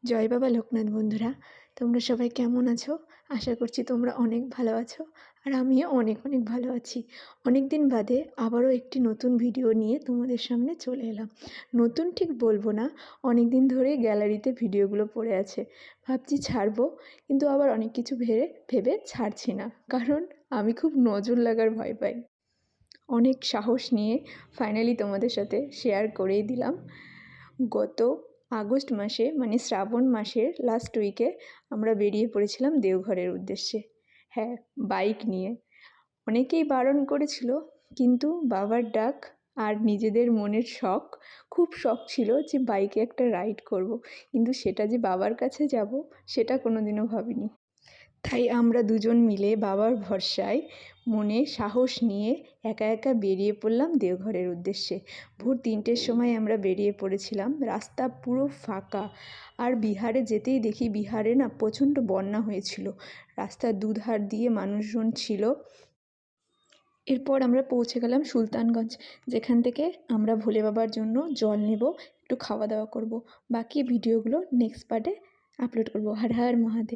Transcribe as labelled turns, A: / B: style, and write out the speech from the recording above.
A: জয় বাবা লোকনাথ বন্ধুরা, তোমরা সবাই কেমন আছো? আশা করছি তোমরা অনেক ভালো আছো। আর আমিও অনেক অনেক ভালো আছি। অনেক দিন বাদে আবারও একটি নতুন ভিডিও নিয়ে তোমাদের সামনে চলে এলাম। নতুন ঠিক বলবো না, অনেক দিন ধরেই গ্যালারিতে ভিডিওগুলো পড়ে আছে। ভাবছি ছাড়বো, কিন্তু আবার অনেক কিছু ভেবে ছাড়ছি না, কারণ আমি খুব নজর লাগার ভয় পাই। অনেক সাহস নিয়ে ফাইনালি তোমাদের সাথে শেয়ার করেই দিলাম। গত আগস্ট মাসে মানে শ্রাবণ মাসের লাস্ট উইকে আমরা বেরিয়ে পড়েছিলাম দেওঘরের উদ্দেশ্যে। হ্যাঁ, বাইক নিয়ে। অনেকেই বারণ করেছিল, কিন্তু বাবার ডাক আর নিজেদের মনের শখ, খুব শখ ছিল যে বাইকে একটা রাইড করব, কিন্তু সেটা যে বাবার কাছে যাব সেটা কোনোদিনও ভাবিনি। তাই আমরা দুজন মিলে বাবার ভরসায় মনে সাহস নিয়ে একা একা বেরিয়ে পড়লাম দেওঘরের উদ্দেশ্যে। ভোর 3টের সময় আমরা বেরিয়ে পড়েছিলাম। রাস্তা পুরো ফাঁকা। আর বিহারে যেতেই দেখি বিহারে না প্রচণ্ড বন্যা হয়েছিল, রাস্তার দুধার দিয়ে মানুষজন ছিল। এরপর আমরা পৌঁছে গেলাম সুলতানগঞ্জ, যেখান থেকে আমরা ভোলে বাবার জন্য জল নেব, একটু খাওয়া দাওয়া করব। বাকি ভিডিওগুলো নেক্সট পার্টে আপলোড করব। হর হর মহাদেব।